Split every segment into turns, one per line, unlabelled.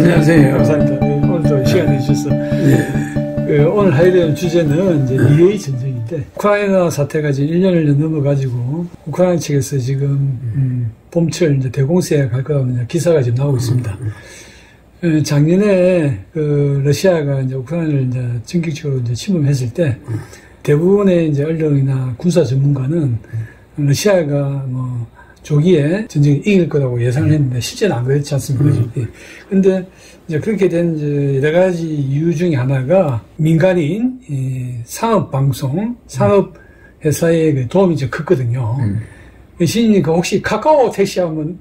안녕하세요.
감사합니다. 네, 오늘도 시간 내주셔서. 네. 오늘 하게 될 주제는 이제 미래의 전쟁인데, 우크라이나 사태가 지금 1년을 넘어가지고, 우크라이나 측에서 지금, 봄철 이제 대공세에 갈 거라고 기사가 지금 나오고 있습니다. 작년에 러시아가 이제 우크라이나를 이제 전격적으로 이제 침범했을 때, 대부분의 이제 언론이나 군사 전문가는 러시아가 조기에 전쟁이 이길 거라고 예상을 했는데 실제는 안 그랬지 않습니까? 근데 이제 그렇게 된 이제 여러 가지 이유 중에 하나가 민간인 상업 방송, 상업 회사의 도움이 좀 컸거든요. 신님 혹시 카카오 택시 한번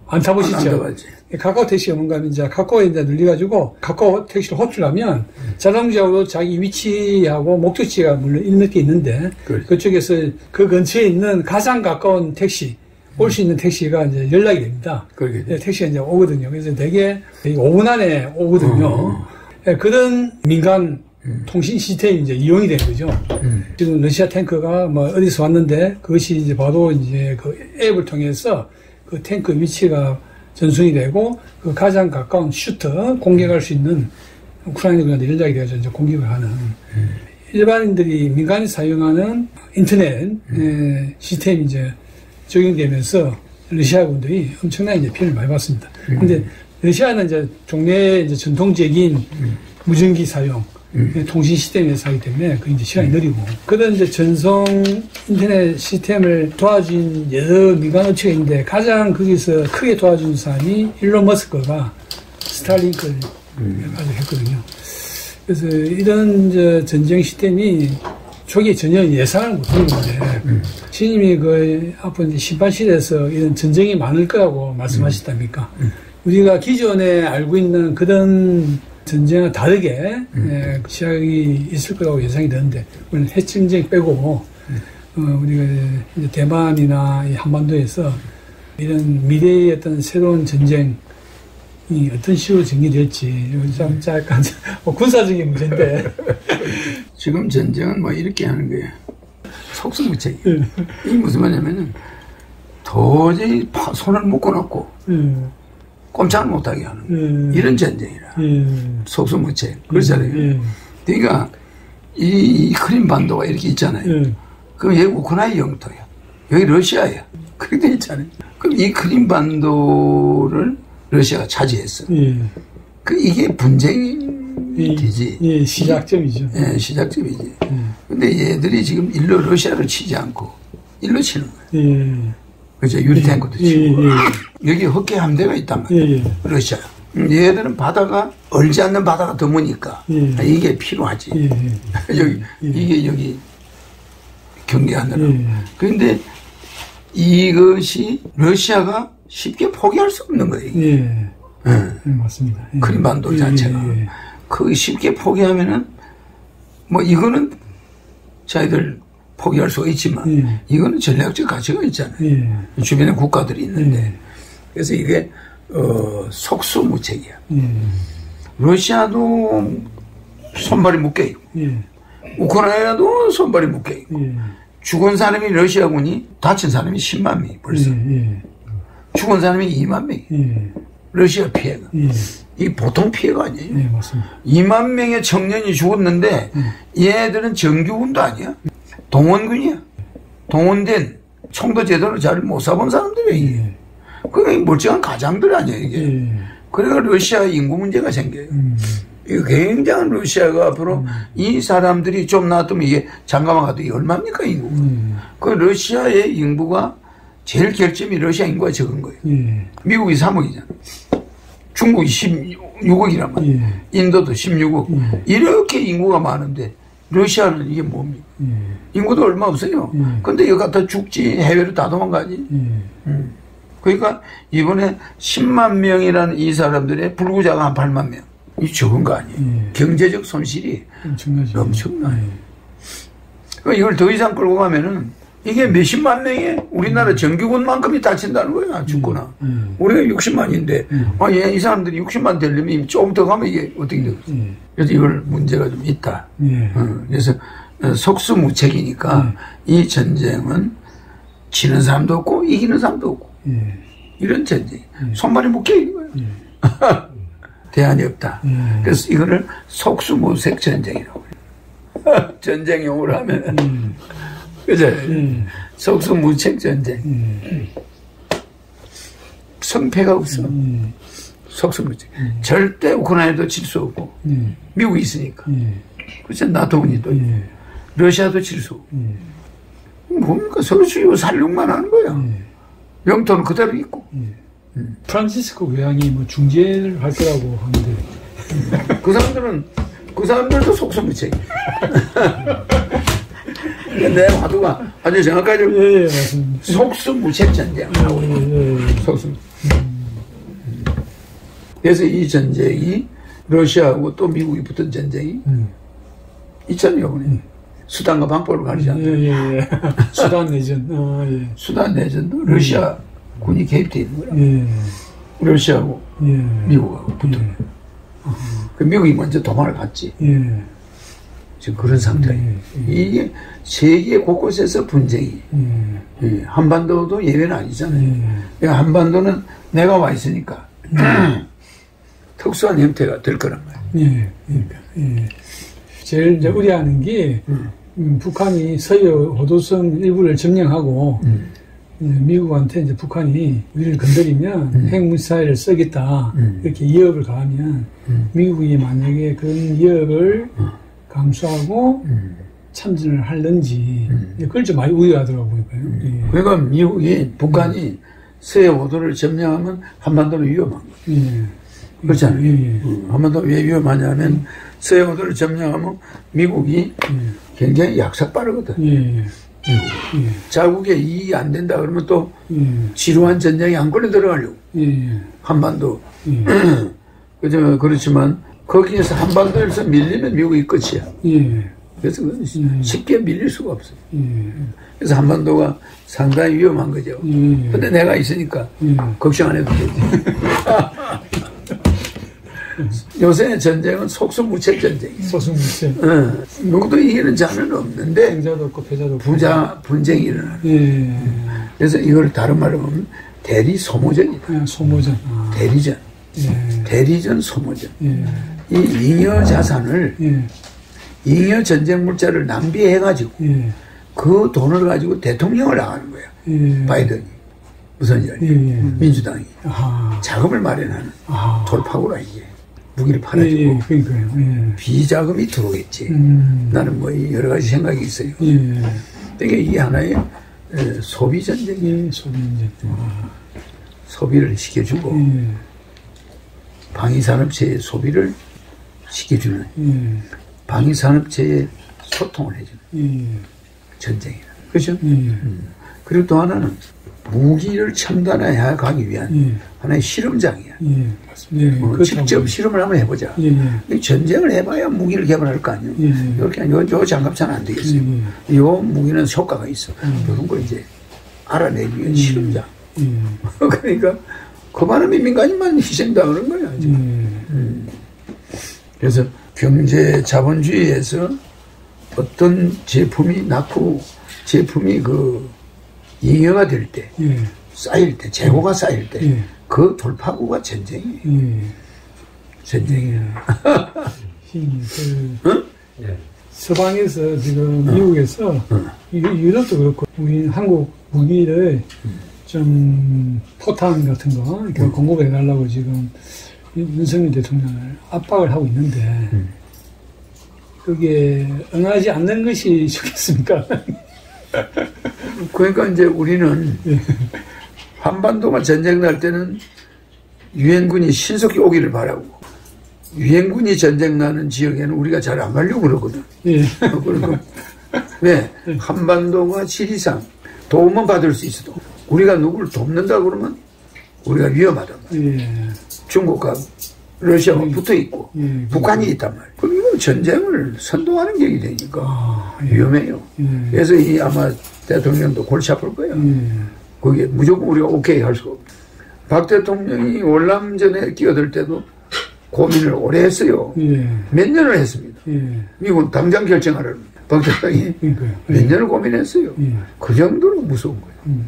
안 타보시죠? 카카오 택시가 뭔가 하면 이제 카카오에 이제 눌려가지고 카카오 택시를 호출하면 자동적으로 자기 위치하고 목적지가 물론 있는 게 있는데 그쪽에서 그 근처에 있는 가장 가까운 택시 올 수 있는 택시가 이제 연락이 됩니다. 네, 택시가 이제 오거든요. 그래서 되게 5분 안에 오거든요. 네, 그런 민간 통신 시스템이 이제 이용이 된 거죠. 지금 러시아 탱크가 어디서 왔는데 그것이 이제 바로 이제 그 앱을 통해서 그 탱크 위치가 전송이 되고 그 가장 가까운 슈터 공격할 수 있는 우크라이나한테 연락이 되어서 이제 공격을 하는 일반인들이 민간이 사용하는 인터넷 시스템이 이제 적용되면서 러시아군들이 엄청나게 이제 피해를 많이 봤습니다. 근데 러시아는 이제 종래 이제 전통적인 무전기 사용, 통신 시스템에서 하기 때문에 그 이제 시간이 느리고 그런 이제 전송 인터넷 시스템을 도와준 여러 민간 업체가 있는데 가장 거기서 크게 도와준 사람이 일론 머스크가 스타링크를 가지고 했거든요. 그래서 이런 이제 전쟁 시스템이 초기에 전혀 예상을 못한 건데, 신님이 앞으로 이제 심판실에서 이런 전쟁이 많을 거라고 말씀하셨답니까? 우리가 기존에 알고 있는 그런 전쟁과 다르게 시작이 있을 거라고 예상이 되는데, 물론 핵전쟁 빼고, 우리가 이제 대만이나 이 한반도에서 이런 미래의 어떤 새로운 전쟁이 어떤 식으로 전개될지, 좀 약간 군사적인 문제인데.
지금 전쟁은 이렇게 하는 거예요. 속수무책이에요. 이게 무슨 말이냐면은 도저히 손을 묶어놓고 꼼짝을 못하게 하는 이런 전쟁이라. 속수무책. 그렇잖아요. 그러니까 이 크림 반도가 이렇게 있잖아요. 그럼 여기 우크라이나 영토야. 여기 러시아야. 그렇게 돼 있잖아요. 그럼 이 크림 반도를 러시아가 차지했어. 이게 분쟁이 되지.
시작점이죠.
시작점이지. 근데 얘들이 지금 일로 러시아를 치지 않고 일로 치는 거예요. 그죠? 유리탱크도 치고. 여기 흑해 함대가 있단 말이에요. 러시아. 얘들은 바다가, 얼지 않는 바다가 드무니까 이게 필요하지. 여기 경계하느라고. 그런데 이것이 러시아가 쉽게 포기할 수 없는 거예요.
맞습니다.
크림반도 자체가. 그 쉽게 포기하면은, 이거는 자기들 포기할 수가 있지만, 이거는 전략적 가치가 있잖아요. 주변에 국가들이 있는데. 그래서 이게, 속수무책이야. 러시아도 손발이 묶여있고, 우크라이나도 손발이 묶여있고, 죽은 사람이 러시아군이, 다친 사람이 10만 명이 벌써. 죽은 사람이 2만 명이. 러시아 피해가. 이게 보통 피해가 아니에요.
네, 맞습니다.
2만 명의 청년이 죽었는데 얘들은 정규군도 아니야. 동원군이야. 동원된 총도 제대로 잘 못 쏴본 사람들이에요. 그게 멀쩡한 가장들 아니야 이게. 그래가 러시아 인구 문제가 생겨요. 이거 굉장한 러시아가 앞으로 이 사람들이 좀 나왔으면 이게 잠깐만 가도 이게 얼마입니까 인구가. 그 러시아의 인구가 제일 결점이 러시아 인구가 적은 거예요. 미국이 3억이잖아. 중국이 16억이란 말이에요. 인도도 16억. 이렇게 인구가 많은데 러시아는 이게 뭡니까? 인구도 얼마 없어요. 근데 여기 갖다 죽지. 해외로 다 도망가지. 그러니까 이번에 10만 명이라는 이 사람들의 불구자가 한 8만 명. 이 적은 거 아니에요. 경제적 손실이 엄청나요. 그러니까 이걸 더 이상 끌고 가면은 이게 몇십만 명의 우리나라 정규군만큼이 다친다는 거야, 죽거나. 우리가 60만인데, 이 사람들이 60만 되려면 조금 더 가면 이게 어떻게 되겠어. 그래서 이걸 문제가 좀 있다. 그래서 속수무책이니까 이 전쟁은 지는 사람도 없고 이기는 사람도 없고. 이런 전쟁. 손발이 묶여 있는 거야. 대안이 없다. 그래서 이거를 속수무책 전쟁이라고 해요. 전쟁 용어로 하면. 그죠? 속수무책 전쟁. 성패가 없어. 속수무책. 절대 우크라이나도 질 수 없고. 미국이 있으니까. 그렇죠. 나토군이 또. 러시아도 질 수 없고. 뭡니까? 서로 주요 살육만 하는 거야. 영토는 그대로 있고.
프란시스코 교황이 뭐 중재를 할 거라고 하는데.
그 사람들도 속수무책. 내 화두가 아주 정확하죠.
예, 맞습니다.
속수무책 전쟁하고 속수무책. 그래서 이 전쟁이 러시아하고 또 미국이 붙은 전쟁이 있잖아요. 수단과 방법을 가리지 않는.
예. 수단 내전. 예.
수단 내전도 러시아 군이 개입되어 있는 거야. 러시아하고 미국하고 붙은. 그 미국이 먼저 도망을 갔지. 지금 그런 상태예요. 이게 세계 곳곳에서 분쟁이. 한반도도 예외는 아니잖아요. 한반도는 내가 와 있으니까 특수한 형태가 될 거란 말이에요.
제일 이제 우려하는 게 북한이 서해 호도성 일부를 점령하고 미국한테 이제 북한이 우리를 건드리면 핵미사일을 쓰겠다 이렇게 위협을 가하면 미국이 만약에 그런 위협을 감수하고 참전을 할는지 그걸 좀 많이 우려하더라고요.
그러니까 미국이 북한이 서해 호도를 점령하면 한반도는 위험한 거예요. 그렇잖아요. 한반도 왜 위험하냐면 서해 호도를 점령하면 미국이 굉장히 약삭 빠르거든. 자국에 이익이 안 된다 그러면 또 지루한 전쟁에 안 걸려 들어가려고. 한반도. 그렇지만 거기에서 한반도에서 밀리면 미국이 끝이야. 그래서 쉽게 밀릴 수가 없어요. 그래서 한반도가 상당히 위험한 거죠. 근데 내가 있으니까 걱정 안 해도 되지. 요새 전쟁은 속수무책 전쟁이에요.
속수무책.
누구도 이기는 자는 없는데
승자도 없고 패자도 없고
분쟁이 일어나요. 그래서 이걸 다른 말로 보면 대리소모전이다.
소모전.
대리전. 대리전 소모전. 이 잉여 자산을 잉여 전쟁 물자를 낭비해가지고 그 돈을 가지고 대통령을 나가는 거야. 바이든이. 무슨 말이야? 민주당이. 자금을 마련하는 돌파구라 이게. 무기를 팔아주고 비자금이 들어오겠지. 나는 뭐 여러 가지 생각이 있어요. 그러니까 이게 하나의 소비 전쟁이에요. 소비를 시켜주고 방위산업체의 소비를 시켜주는 방위산업체의 소통을 해주는 전쟁이다. 그렇죠? 그리고 또 하나는 무기를 첨단화해 가기 위한 하나의 실험장이야. 직접 실험을 한번 해보자. 전쟁을 해봐야 무기를 개발할 거 아니에요. 이렇게 요 장갑차는 안 되겠어요. 요 무기는 효과가 있어. 이런 걸 이제 알아내기 위한 실험장. 그러니까 그 많은 민간인만 희생당하는 거야. 그래서 경제 자본주의에서 어떤 제품이 낳고 제품이 잉여가 될 때, 쌓일 때, 재고가 쌓일 때, 그 돌파구가 전쟁이에요. 전쟁이에요.
서방에서 지금 미국에서 유럽도 그렇고 우리 한국 무기를 좀 포탄 같은 거 공급을 해달라고 지금 윤석열 대통령을 압박을 하고 있는데 그게 응하지 않는 것이 좋겠습니까?
그러니까 이제 우리는 한반도가 전쟁 날 때는 유엔군이 신속히 오기를 바라고 유엔군이 전쟁 나는 지역에는 우리가 잘 안 가려고 그러거든. 그러니까 왜? 한반도가 지리상 도움은 받을 수 있어도 우리가 누구를 돕는다 그러면 우리가 위험하단 말이야. 중국과 러시아가 붙어 있고 북한이 있단 말이야. 그럼 이건 전쟁을 선동하는 격이 되니까 위험해요. 그래서 이 아마 대통령도 골치 아플 거야. 그게 무조건 우리가 오케이 할 수가 없고. 박 대통령이 월남전에 끼어들 때도 고민을 오래 했어요. 몇 년을 했습니다. 미국은 당장 결정하라는 박 대통령이 몇 년을 고민했어요. 그 정도로 무서운 거예요.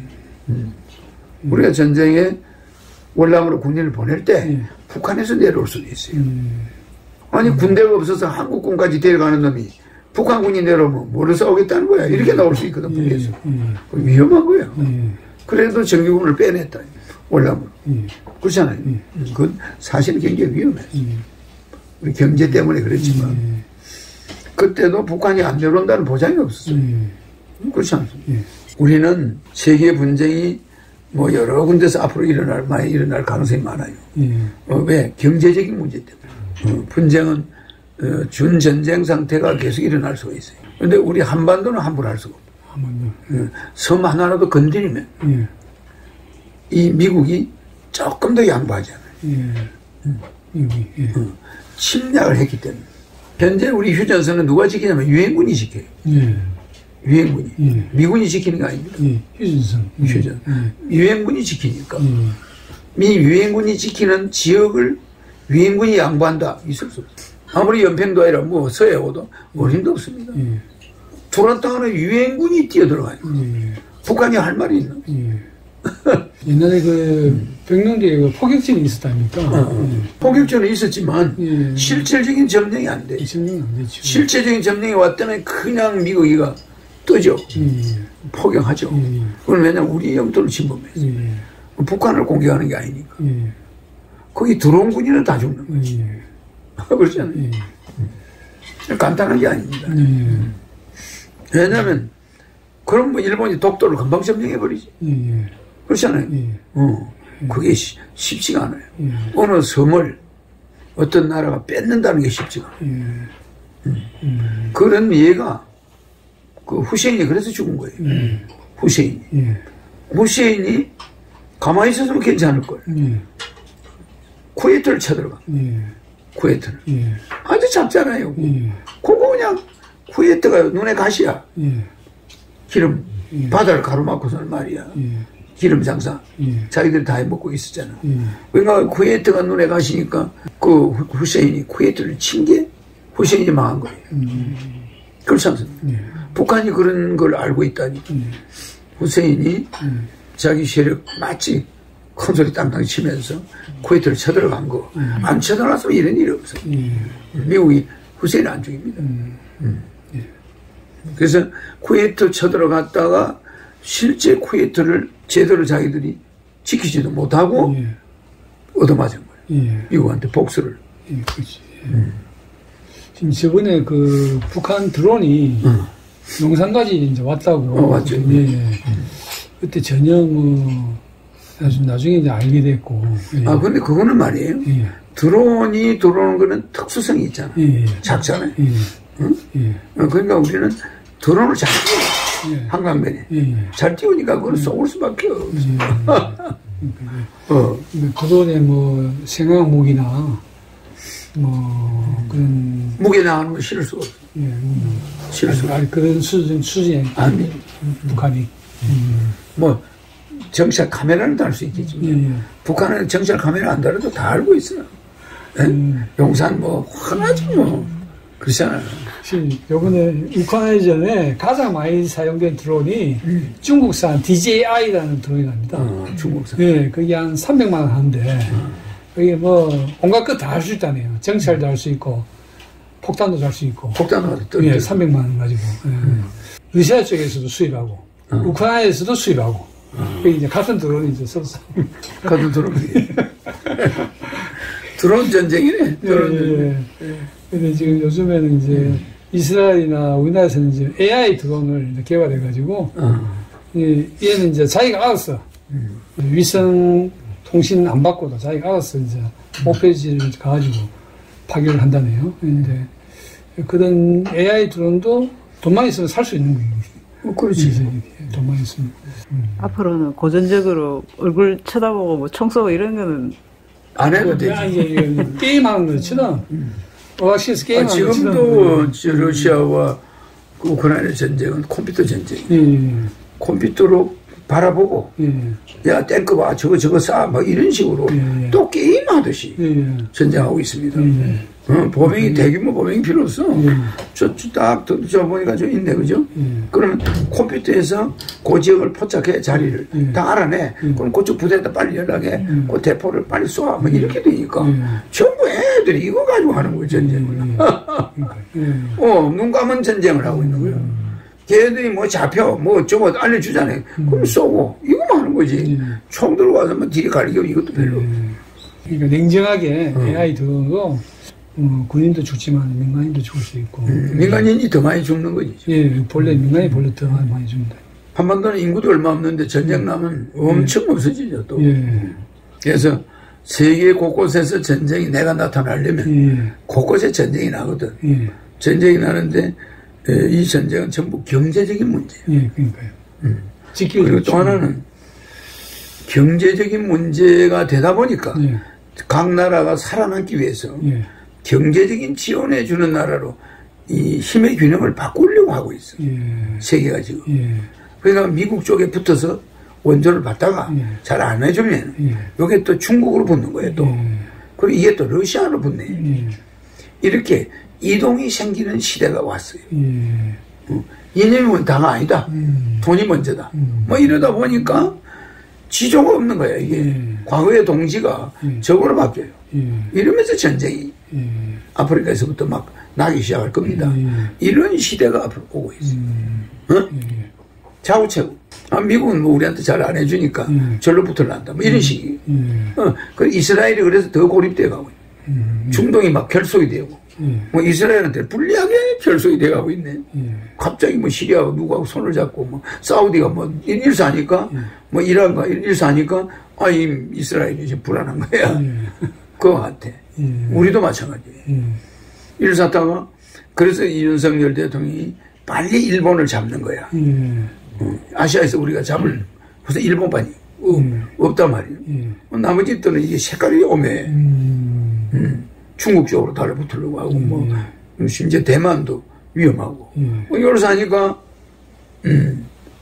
우리가 전쟁에 월남으로 군인을 보낼 때 북한에서 내려올 수도 있어요. 아니 군대가 없어서 한국군까지 데려가는 놈이 북한군이 내려오면 뭐를 싸우겠다는 거야. 이렇게 나올 수 있거든, 북에서. 위험한 거야. 그래도 정규군을 빼냈다. 월남으로. 그렇잖아요. 그건 사실 굉장히 위험해. 우리 경제 때문에 그랬지만 그때도 북한이 안 내려온다는 보장이 없었어요. 그렇지 않습니까? 우리는 세계 분쟁이 뭐 여러 군데서 앞으로 많이 일어날 가능성이 많아요. 왜? 경제적인 문제 때문에. 분쟁은 준전쟁 상태가 계속 일어날 수가 있어요. 그런데 우리 한반도는 함부로 할 수가 없어요. 섬 하나라도 건드리면 이 미국이 조금 더 양보하잖아요. 침략을 했기 때문에. 현재 우리 휴전선은 누가 지키냐면 유엔군이 지켜요. 유엔군이. 미군이 지키는 거 아닙니다. 휴전. 유엔군이 지키니까. 미 유엔군이 지키는 지역을 유엔군이 양보한다. 있을 수 없어요. 아무리 연평도 아니라 뭐 서해오도 어림도 없습니다. 두란 땅에는 유엔군이 뛰어들어가요. 북한이 할 말이 있나?
옛날에 그 백령도에 그 포격전이 있었다니까.
포격전은 있었지만 실질적인 점령이 안 돼. 실질적인 점령이 왔다면 그냥 미국이가 뜨죠. 포격하죠. 그건 왜냐면 우리 영토를 침범해서. 북한을 공격하는 게 아니니까. 거기 들어온 군인은 다 죽는 거지. 그렇잖아요. 간단한 게 아닙니다. 왜냐면 그럼 뭐 일본이 독도를 금방 점령해버리지. 그렇잖아요. 그게 쉽지가 않아요. 어느 섬을 어떤 나라가 뺏는다는 게 쉽지가 않아요. 그런 예가 그 후세인이 그래서 죽은 거예요. 후세인이 가만히 있었으면 괜찮을 걸. 쿠웨이트를 쳐들어가. 쿠웨이트를. 아주 작잖아요. 그거 그냥 쿠웨이트가 눈에 가시야. 기름 바다를 가로막고서는 말이야. 기름 장사. 자기들이 다 해먹고 있었잖아. 그러니까 쿠웨이트가 눈에 가시니까 그 후세인이 쿠웨이트를 친 게 후세인이 망한 거예요. 그렇지 않습니까? 북한이 그런 걸 알고 있다니. 후세인이 자기 세력 마치 큰 소리 땅땅 치면서 쿠웨이트를 쳐들어간 거. 안 쳐들어갔으면 이런 일이 없어요. 미국이 후세인을 안 죽입니다. 그래서 쿠웨이트 쳐들어갔다가 실제 쿠웨이트를 제대로 자기들이 지키지도 못하고 얻어맞은 거예요. 미국한테 복수를.
그렇지. 지금 저번에 그 북한 드론이 용산까지 이제 왔다고.
왔죠.
그때 전혀 뭐 나중에 이제 알게 됐고.
근데 그거는 말이에요. 드론이 들어오는 거는 특수성이 있잖아. 작잖아요. 그러니까 우리는 드론을 잘 띄워. 한강변에. 잘 띄우니까 그걸 쏘을 수밖에 없어.
드론에 뭐 생화학 무기나 뭐 그런
무게 나가는 거 실을 수가 없어. 실을 수가 없어.
그런 수준이
아니.
북한이.
뭐 정찰 카메라는 달 수 있겠지만 북한은 정찰 카메라 안 달아도 다 알고 있어. 용산 뭐 화나지 뭐. 그렇잖아요.
요번에 우크라이나전에 가장 많이 사용된 드론이 중국산 DJI라는 드론이랍니다.
중국산.
네, 그게 한 300만 원 하는데 그게 뭐 온갖 것 다 할 수 있다네요. 정찰도 할 수 있고 폭탄도 할 수 있고.
폭탄도
예, 300만 원 가지고. 러시아 쪽에서도 수입하고 우크라이나에서도 수입하고. 이제 같은 드론이 이제 서로
같은 드론이. 드론 전쟁이네. 드론 전쟁.
근데 지금 요즘에는 이제 이스라엘이나 우리나라에서는 이제 AI 드론을 이제 개발해가지고 얘는 이제 자기가 알았어. 위성 통신 안 받고도 자기가 알았어. 이제 목표지를 가가지고 파괴를 한다네요. 근데 그런 AI 드론도 돈만 있으면 살 수 있는 거예요.
그렇지.
돈만 있으면.
앞으로는 고전적으로 얼굴 쳐다보고 뭐 총 쏘고 이런 거는
안 해도 되지.
게임하는 거처럼. 오아시스 게임
지금도 러시아와 우크라이나 전쟁은 컴퓨터 전쟁이에요. 컴퓨터로 바라보고 야 탱크 봐 저거 쏴 막 이런 식으로 또 게임하듯이 전쟁하고 있습니다. 보병이 대규모 보병이 필요 없어. 딱 저 보니까 저 있네 그죠? 그러면 컴퓨터에서 그 지역을 포착해 자리를 다 알아내. 그럼 그쪽 부대에다 빨리 연락해. 그 대포를 빨리 쏴. 뭐 이렇게 되니까 전부 애들이 이거 가지고 하는 거예요 전쟁을. 눈 감은 전쟁을 하고 있는 거예요. 걔들이 뭐 잡혀 뭐 저거 알려주잖아요. 그럼 쏘고 이거만 하는 거지. 총 들고 와서 뭐 딜이 갈리고 이것도 별로 없어.
그러니까 냉정하게 AI 들어도 군인도 죽지만 민간인도 죽을 수 있고.
민간인이 더 많이 죽는 거지.
본래 민간이 본래 더 많이 죽는다.
한반도는 인구도 얼마 없는데 전쟁 나면 엄청 없어지죠 또. 그래서 세계 곳곳에서 전쟁이 내가 나타나려면 곳곳에 전쟁이 나거든. 전쟁이 나는데 이 전쟁은 전부 경제적인 문제예요.
그러니까요.
그리고 또 하나는 경제적인 문제가 되다 보니까 각 나라가 살아남기 위해서 경제적인 지원해 주는 나라로 이 힘의 균형을 바꾸려고 하고 있어요. 세계가 지금. 그러니까 미국 쪽에 붙어서 원조를 받다가 잘 안 해주면 여기 또 중국으로 붙는 거예요 또. 그리고 이게 또 러시아로 붙네. 이렇게 이동이 생기는 시대가 왔어요. 이념은 다가 아니다. 돈이 먼저다. 뭐 이러다 보니까 지조가 없는 거야 이게. 과거의 동지가 적으로 바뀌어요. 이러면서 전쟁이 아프리카에서부터 막 나기 시작할 겁니다. 이런 시대가 앞으로 오고 있어요. 좌우체국. 미국은 뭐 우리한테 잘 안 해주니까 절로 붙으려한다. 뭐 이런 식이에요. 그 이스라엘이 그래서 더 고립돼 가고 있어요. 중동이 막 결속이 되고. 뭐 이스라엘한테 불리하게 결속이 돼가고 있네. 갑자기 뭐 시리아하고 누구하고 손을 잡고 뭐 사우디가 뭐 일사하니까 뭐 이란과 일사하니까 이 이스라엘이 이제 불안한 거야. 그거 같아. 우리도 마찬가지예요. 일사다가 그래서 이윤석열 대통령이 빨리 일본을 잡는 거야. 아시아에서 우리가 잡을 벌써 일본반이 없단 말이에요. 나머지들은 이게 색깔이 오매. 중국 쪽으로 달라붙으려고 하고 뭐 심지어 대만도 위험하고 뭐 이러서 하니까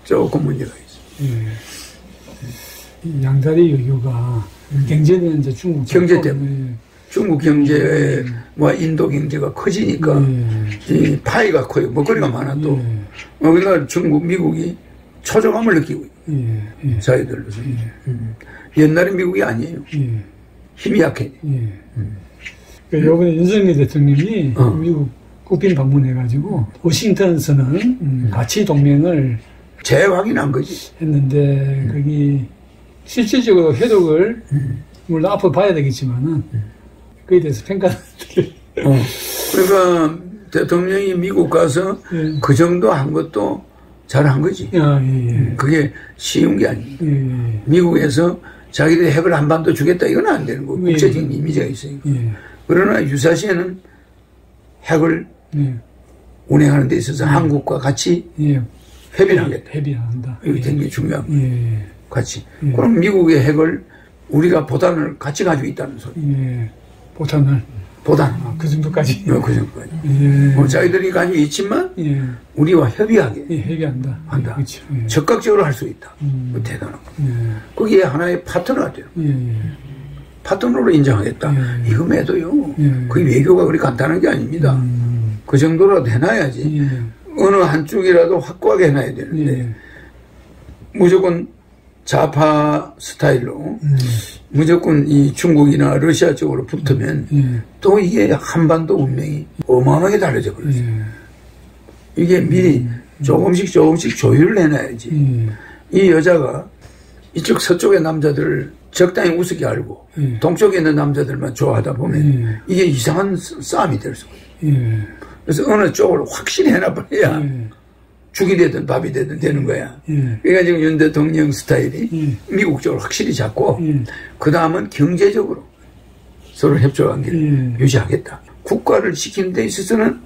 조금 문제가 있어.
양다리 외교가 경제는 이제 중국
경제 때문에 중국 경제와 인도 경제가 커지니까 이 파이가 커요. 먹거리가 많아 또. 그러니까 중국 미국이 초조감을 느끼고 있어요. 자기들로서. 옛날에 미국이 아니에요. 힘이 약해.
이번에 윤석열 대통령이 미국 국빈 방문해가지고 워싱턴에서는 가치 동맹을
재확인한 거지.
했는데 거기 실질적으로 해독을 물론 앞으로 봐야 되겠지만은 그에 대해서 평가를
그러니까 대통령이 미국 가서 그 정도 한 것도 잘한 거지. 그게 쉬운 게 아니에요. 미국에서 자기들이 핵을 한반도 주겠다 이건 안 되는 거고 국제적인 이미지가 있으니까. 그러나 유사시에는 핵을 운행하는 데 있어서 한국과 같이 협의하겠다.
협의한다.
이게 굉장히 중요한 거예요. 같이. 그럼 미국의 핵을 우리가 보단을 같이 가지고 있다는 소리.
보단. 그 정도까지.
그 정도까지. 뭐 자기들이 가지고 있지만 우리와 협의하게.
협의한다.
한다.
그렇죠.
적극적으로 할 수 있다. 대단한 거. 거기에 하나의 파트너가 돼요. 파트너로 인정하겠다. 이거에도요. 그 외교가 그리 간단한 게 아닙니다. 그 정도라도 해놔야지. 어느 한쪽이라도 확고하게 해놔야 되는데 무조건 좌파 스타일로 무조건 이 중국이나 러시아 쪽으로 붙으면 또 이게 한반도 운명이 어마어마하게 달라져 버렸어요. 이게 미리 조금씩 조율을 해놔야지. 이 여자가 이쪽 서쪽의 남자들을 적당히 우습게 알고 동쪽에 있는 남자들만 좋아하다 보면 이게 이상한 싸움이 될 수가 있어요. 그래서 어느 쪽을 확실히 해놔버려야 죽이 되든 밥이 되든 되는 거야. 그러니까 지금 윤 대통령 스타일이 미국 쪽을 확실히 잡고 그 다음은 경제적으로 서로 협조관계를 유지하겠다. 국가를 지키는 데 있어서는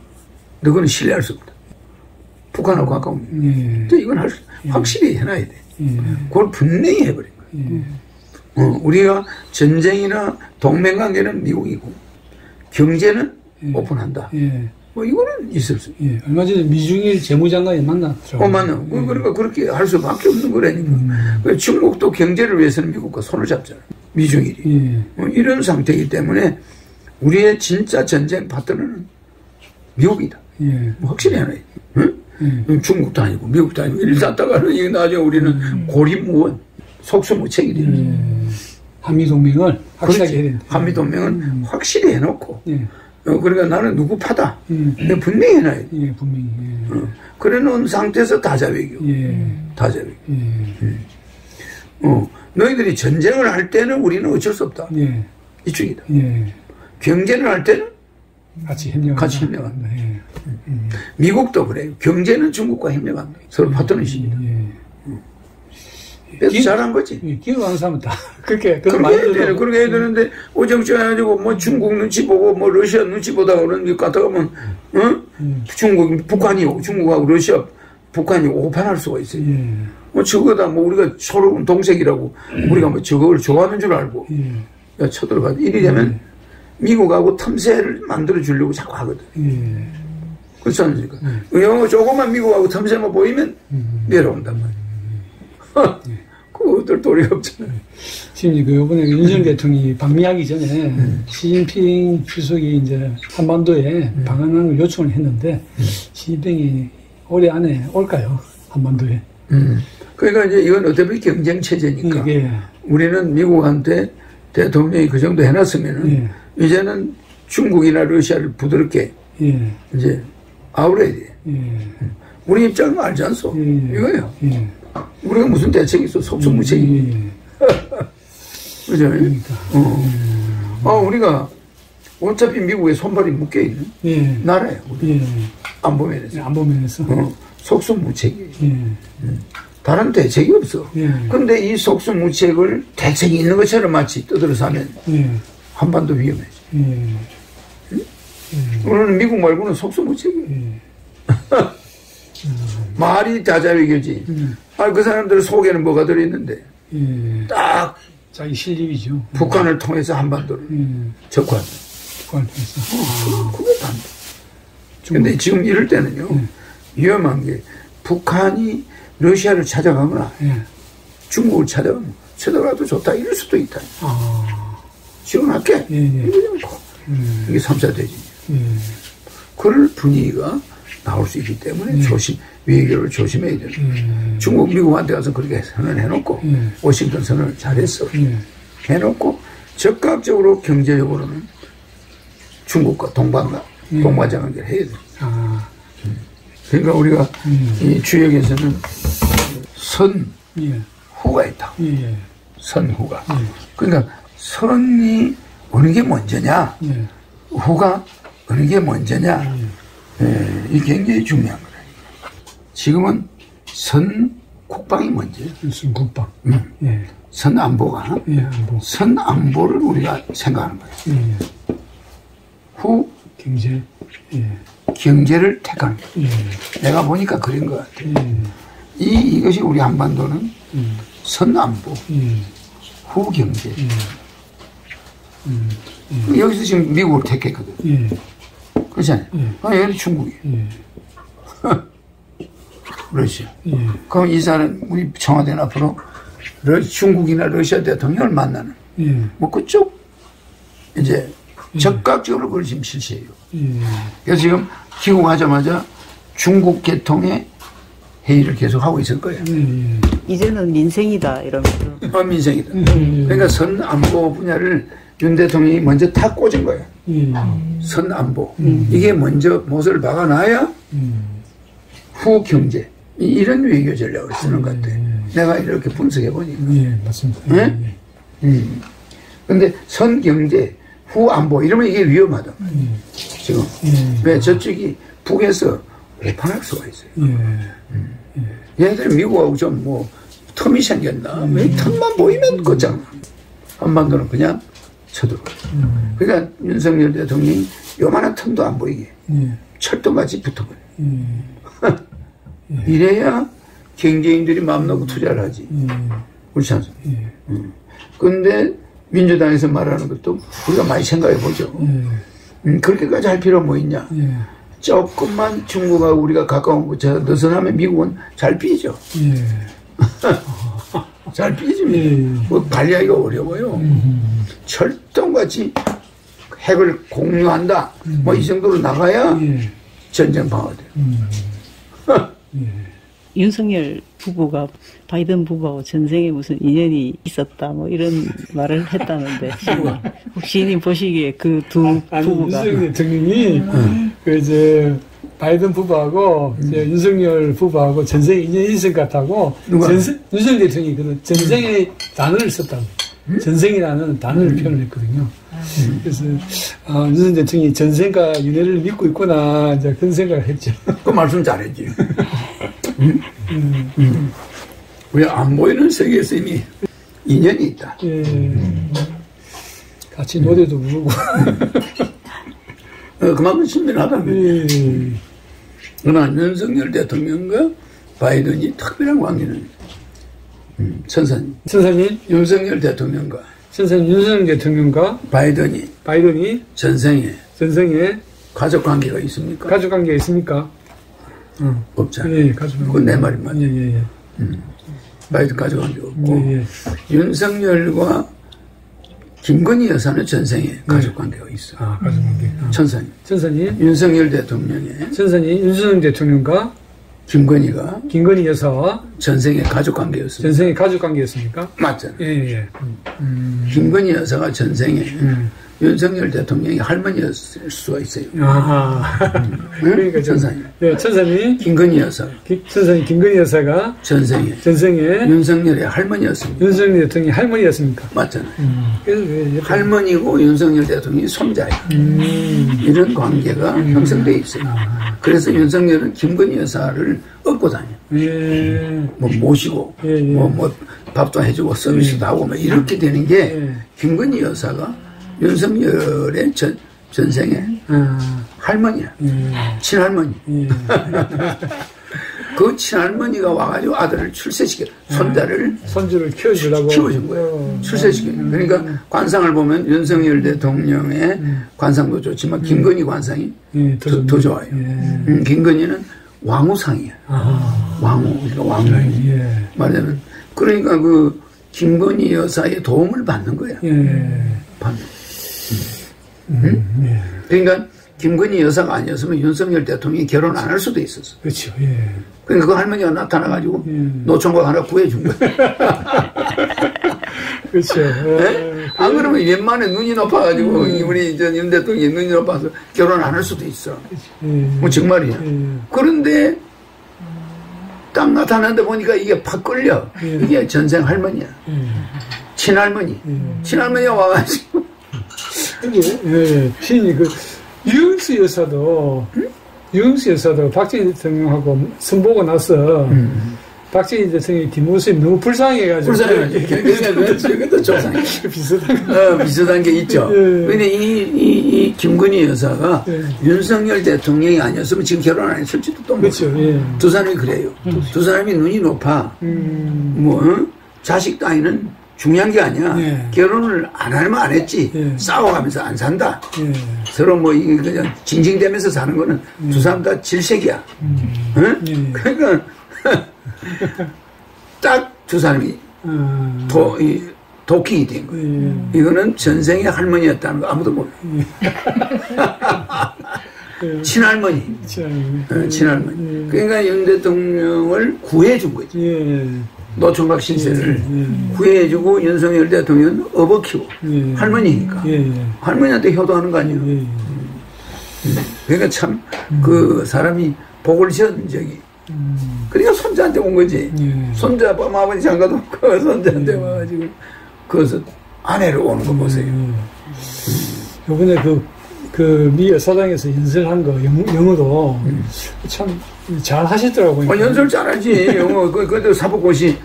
너희는 신뢰할 수 없다. 북한하고 가까우면. 이건 확실히 해놔야 돼. 그걸 분명히 해버린 거야. 우리가 전쟁이나 동맹관계는 미국이고 경제는 오픈한다. 뭐 이거는 있을 수.
예. 얼마 전에 미중일 재무장관이 만났더라고요.
맞나. 그러니까 그렇게 할 수밖에 없는 거라니까. 중국도 경제를 위해서는 미국과 손을 잡잖아. 미중일이. 이런 상태이기 때문에 우리의 진짜 전쟁 파트너는 미국이다. 뭐 확실히 하나. 응? 중국도 아니고 미국도 아니고 이리 쌌다가는 이게 나중에 우리는 고립무원, 속수무책이 되는.
한미동맹을 확실하게 해야 된다.
한미동맹은 확실히 해놓고. 그러니까 나는 누구 파다. 내가 분명히 해놔야 돼.
예, 분명히.
그래 놓은 상태에서 다자외교. 다자외교. 너희들이 전쟁을 할 때는 우리는 어쩔 수 없다. 이쪽이다. 경제를 할 때는
같이 협력한다.
미국도 그래요. 경제는 중국과 협력한다. 서로 파트너십니다. 그래서 잘한 거지.
기억하는 사람은 다 그렇게
그렇게 해야 되는데 오정쩡해가지고 뭐 중국 눈치 보고 뭐 러시아 눈치 보다가 그런 게 갔다 가면 중국 북한이 중국하고 러시아 북한이 오판할 수가 있어요. 뭐 저거다 뭐 우리가 서로 동색이라고 우리가 뭐 저걸 좋아하는 줄 알고 야 쳐들어가 이리 되면 미국하고 틈새를 만들어 주려고 자꾸 하거든. 그렇지 않습니까? 영어 조금만 미국하고 틈새만 보이면 내려온단 말이야. 그것들 도리가 없잖아요.
지금 이번에 윤석열 대통령이 방미하기 전에 시진핑 주석이 이제 한반도에 방한을 요청을 했는데 시진핑이 올해 안에 올까요? 한반도에.
그러니까 이제 이건 어차피 경쟁 체제니까 우리는 미국한테 대통령이 그 정도 해놨으면은 이제는 중국이나 러시아를 부드럽게 이제 아우래야 돼. 우리 입장은 알지 않소? 이거예요. 우리가 무슨 대책이 있어? 속수무책이. 그죠? 우리가 어차피 미국에 손발이 묶여있는 나라예요. 안보면에서. 속수무책이. 다른 대책이 없어. 근데 이 속수무책을 대책이 있는 것처럼 마치 떠들어서 하면 한반도 위험해져. 우리는 미국 말고는 속수무책이에요. 말이 다자외교지. 그 사람들 속에는 뭐가 들어있는데 딱
자기 실력이죠.
북한을 통해서 한반도를 접근한다.
북한을 통해서.
그게 반대. 근데 지금 이럴 때는요 위험한 게 북한이 러시아를 찾아가거나 중국을 찾아가도 좋다 이럴 수도 있다. 지원할게. 이게 3차 대전이에요. 그럴 분위기가 나올 수 있기 때문에 외교를 조심해야 되는. 중국, 미국한테 가서 그렇게 선언을 해놓고 워싱턴 선언을 잘했어. 해놓고 적극적으로 경제적으로는 중국과 동반자관계를 해야 돼. 그러니까 우리가 이 주역에서는 선후가 있다. 선후가. 그러니까 선이 어느 게 먼저냐, 후가 어느 게 먼저냐, 이게 굉장히 중요한 거예요. 지금은 선국방이 먼저예요.
선국방.
선안보가.
안보.
선안보를 우리가 생각하는 거예요. 후 경제를 택하는 거예요. 내가 보니까 그런 것 같아요. 이것이 우리 한반도는 선안보, 후 경제. 여기서 지금 미국을 택했거든. 그렇잖아요. 여기 중국이에요. 러시아. 그럼 이 사람, 우리 청와대는 앞으로 중국이나 러시아 대통령을 만나는, 뭐 그쪽, 이제 적극적으로 그걸 지금 실시해요. 그래서 지금 귀국하자마자 중국 계통의 회의를 계속 하고 있을 거예요.
이제는 민생이다, 이러면서.
민생이다. 그러니까 선안보 분야를 윤 대통령이 먼저 탁 꽂은 거예요. 선안보. 이게 먼저 못을 박아놔야 후 경제. 이런 외교 전략을 쓰는 것 같아요. 내가 이렇게 분석해 보니까.
맞습니다.
근데 선 경제, 후 안보 이러면 이게 위험하다. 지금. 왜 저쪽이 북에서 오판할 수가 있어요. 얘네들 미국하고 좀 뭐 틈이 생겼나? 왜 틈만 보이면 끝장. 한반도는 그냥 쳐들어. 그러니까 윤석열 대통령이 요만한 틈도 안 보이게 철도같이 붙어버려. 이래야 경제인들이 마음 놓고 투자를 하지. 그렇지 않습니까? 그런데 민주당에서 말하는 것도 우리가 많이 생각해 보죠. 그렇게까지 할 필요가 뭐 있냐. 조금만 중국하고 우리가 가까운 저 느슨하면 미국은 잘 삐죠.
예.
잘 삐집니다.
예.
뭐 관리하기가 어려워요. 철통같이 핵을 공유한다. 뭐 이 정도로 나가야
예.
전쟁 방어돼요.
윤석열 부부가 바이든 부부하고 전쟁에 무슨 인연이 있었다 뭐 이런 말을 했다는데 혹시 보시기에 그 두
아니,
부부가
윤석열 대통령이 그 이제 바이든 부부하고 이제 윤석열 부부하고 전쟁에 인연이 있을 것 같다고
누가?
윤석열 대통령이 그 전쟁의 단어를 썼다고 전쟁이라는 단어를 표현했거든요. 그래서 윤석열 대통령이 전쟁과 윤회를 믿고 있구나 이제 그런 생각을 했죠.
그 말씀 잘했지. 왜 안 보이는 세계에서 이미 인연이 있다.
예. 같이 노래도 부르고.
그만큼 친밀하다는 거예요.
예.
그러나 윤석열 대통령과 바이든이 특별한 관계는 천사님.
천사님,
윤석열 대통령과
천사님 윤석열 대통령과
바이든이 전생에 가족 관계가 있습니까?
가족 관계가 있습니까?
없잖아요.
예, 가족 관계.
그건 내 말이 맞아요.
예.
바이든 가족 관계가 없고
예.
윤석열과 김건희 여사는 전생에 가족 관계가 있어.
가족 관계.
천사님.
천사님,
윤석열 대통령의
천사님 윤석열 대통령과
김건희가
김건희 여사와
전생에 가족 관계였습니다.
전생에 가족 관계였습니까?
맞잖아요.
예.
김건희 여사가 전생에 윤석열 대통령이 할머니였을 수가 있어요.
그러니까
천사님.
네, 천사님,
김건희 여사
천사님 김건희 여사가
전생에 윤석열의 할머니였습니다.
윤석열 대통령이 할머니였습니까?
맞잖아요.
그래서
할머니고 윤석열 대통령이 손자예요. 이런 관계가 형성돼 있어요. 그래서 윤석열은 김건희 여사를 업고 다녀. 뭐 모시고 뭐 밥도 해주고 서비스도 하고 뭐 이렇게 되는 게 김건희 여사가 윤석열의 전생에 할머니야. 친할머니. 그 친할머니가 와가지고 아들을 출세시켜
손주를 키워준
거예요. 출세시켜. 그러니까 관상을 보면 윤석열 대통령의 관상도 좋지만 김건희 관상이 더 좋아요. 김건희는 왕우상이야. 왕우, 그러니까 왕후. 말하자면 그러니까 그 김건희 여사의 도움을 받는 거야. 그러니까 김건희 여사가 아니었으면 윤석열 대통령이 결혼 안 할 수도 있었어.
그렇죠.
그러니까 그 할머니가 나타나가지고 노총각 하나 구해준 거야.
그렇죠.
안 그러면 웬만해 눈이 높아가지고 우리 윤 대통령이 눈이 높아서 결혼 안 할 수도 있어. 뭐 정말이야. 그런데 딱 나타났는데 보니까 이게 팍 끌려. 이게 전생 할머니야. 친할머니. 친할머니가 와가지고.
신이 유흥수 여사도 박정희 대통령하고 선보고 나서 박정희 대통령의 뒷모습이 너무 불쌍해가지고.
그것도 조상이 비슷한 게 있죠. 근데 이 김건희 여사가 윤석열 대통령이 아니었으면 지금 결혼 안 했을지도 또
그렇죠.
두 사람이 그래요. 두 사람이 눈이 높아. 자식 따위는 중요한 게 아니야. 결혼을 안 하면 안 했지. 싸워가면서 안 산다. 서로 뭐 이게 그냥 징징대면서 사는 거는 두 사람 다 질색이야. 그러니까 딱 두 사람이 도킹이 된 거예요. 이거는 전생의 할머니였다는 거 아무도 몰라. 친할머니. 친할머니. 그러니까 윤 대통령을 구해준 거지. 노총각 신세를 구해주고 윤석열 대통령은 업어키고 할머니니까 할머니한테 효도하는 거 아니에요. 그러니까 참 그 사람이 복을 지은 적이 그러니까 손자한테 온 거지. 손자 아버지 장가도 없고 손자한테 와가지고 거기서 아내를 오는 거 보세요.
요번에 그 미 여사당에서 연설한 거 영어도 참 잘 하시더라고요.
연설 잘하지. 영어 그래도 사법고시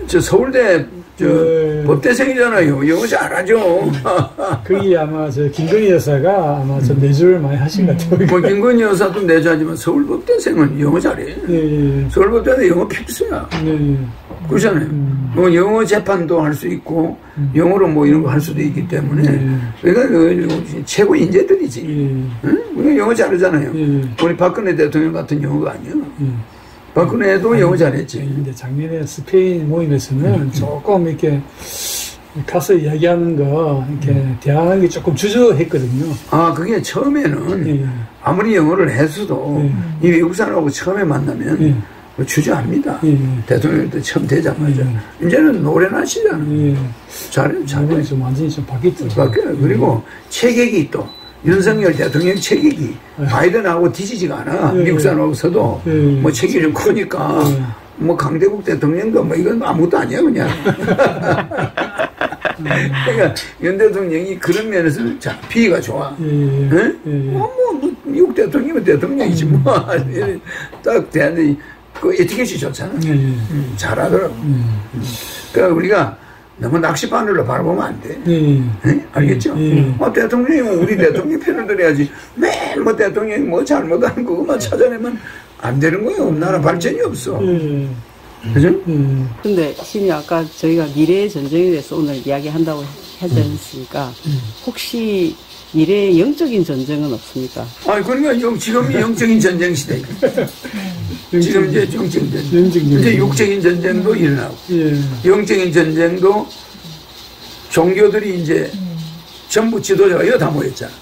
저 서울대 저
네.
법대생이잖아요. 영어 잘하죠.
거기 아마 저 김건희 여사가 아마 좀 내조를 많이 하신 것 같아요.
뭐 김건희 여사도 내조하지만 서울법대생은 영어 잘해.
예.
서울법대는 영어 필수야.
예.
그렇잖아요. 뭐 영어 재판도 할 수 있고 영어로 뭐 이런 거 할 수도 있기 때문에 그러니까 그 최고 인재들이지. 응? 우리가 영어 잘하잖아요. 우리 박근혜 대통령 같은 영어가 아니야. 박근혜도 영어 잘했지.
근데 작년에 스페인 모임에서는 조금 이렇게 가서 이야기하는 거 이렇게 대화하는 게 조금 주저했거든요.
아, 그게 처음에는 아무리 영어를 했어도 이 외국 사람하고 처음에 만나면 주저합니다. 대통령도 처음 되자마자. 이제는 노래나 하시잖아. 잘해.
좀 완전히 좀 바뀌었더라고요.
그리고 체격이 또 윤석열 대통령 체격이 바이든하고 뒤지지가 않아. 미국 사람하고서도 뭐 체격이 좀 크니까 뭐 강대국 대통령도 뭐 이건 아무것도 아니야 그냥. 그러니까 윤 대통령이 그런 면에서 자 비위가 좋아. 뭐 미국 대통령이면 대통령이지 뭐. 딱 대한민국 그 에티켓이 좋잖아. 잘하더라고. 그러니까 우리가 너무 낚시바늘로 바라보면 안 돼. 알겠죠? 대통령이 우리 대통령 편을 들어야지. 매일 뭐 대통령이 뭐 잘못하는 거만 찾아내면 안 되는 거예요. 나라 발전이 없어. 그죠?
근데 신이 아까 저희가 미래의 전쟁에 대해서 오늘 이야기한다고 하지 않습니까? 혹시 미래의 영적인 전쟁은 없습니까?
그러니까 지금이 영적인 전쟁 시대. 지금 이제 영적인 전쟁. 이제 육적인 전쟁도 일어나고, 영적인 전쟁도 종교들이 이제 전부 지도자가 여기 다 모였잖아.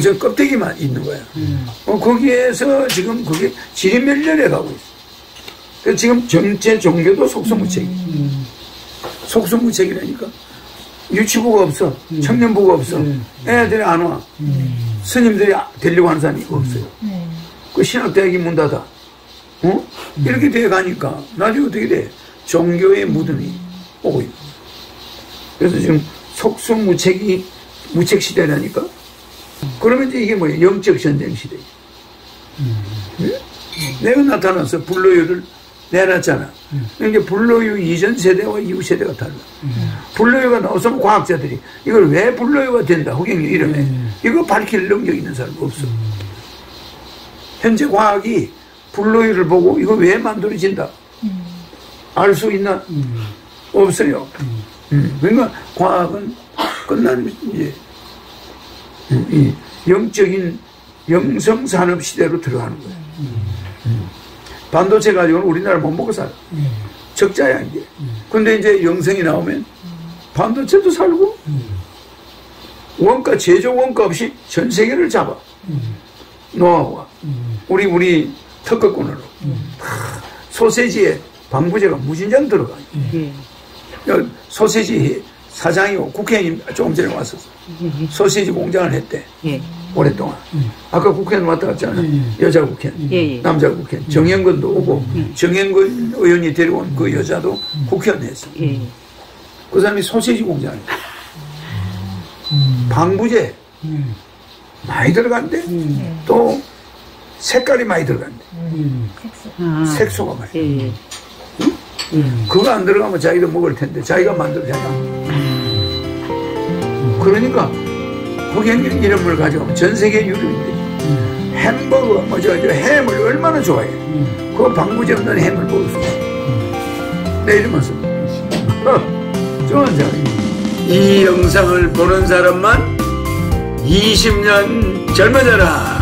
저 껍데기만 있는 거야. 거기에서 지금 그게 지리멸렬해 가고 있어. 그래서 지금 전체 종교도 속수무책이야. 속수무책이라니까. 유치부가 없어. 청년부가 없어. 애들이 안 와. 스님들이 되려고 하는 사람이 없어요. 그 신학대학이 문 닫아. 이렇게 돼 가니까 나중에 어떻게 돼? 종교의 무덤이 오고 있는 거야. 그래서 지금 속수무책이 무책 시대라니까. 그러면 이제 이게 뭐야? 영적 전쟁 시대. 내가 나타나서 불로유를 내놨잖아. 그러니까 불로유 이전 세대와 이후 세대가 달라. 불로유가 나와서 과학자들이 이걸 왜 불로유가 된다 허경영 이름에 이거 밝힐 능력 있는 사람 없어. 현재 과학이 불로유를 보고 이거 왜 만들어진다 알 수 있나? 없어요. 그러니까 과학은 끝나는 이제 이 영적인 영성산업 시대로 들어가는 거예요. 반도체 가지고는 우리나라 못 먹고 살아. 적자야 이제. 근데 이제 영성이 나오면 반도체도 살고 원가 제조 원가 없이 전 세계를 잡아. 노하우가 우리 특허권으로 소세지에 방부제가 무진장 들어가. 소세지 사장이 국회의원님 조금 전에 왔었어. 소세지 공장을 했대. 오랫동안. 아까 국회의원 왔다 갔잖아. 여자 국회의원, 남자 국회의원. 정영근도 오고 정영근 의원이 데려온 그 여자도 국회의원 했어. 그 사람이 소세지 공장을 했어. 방부제 많이 들어간대. 또 색깔이 많이 들어간대. 색소가 많이. 그거 안 들어가면 자기도 먹을 텐데 자기가 만들잖아. 그러니까 허경영 이름을 가져가면 전 세계 유료인데 햄버거 햄을 얼마나 좋아해. 그 방부제 없는 햄을 먹을 수 있어. 내 이름만 써. 좋은 사람. 이 영상을 보는 사람만 20년 젊어져라.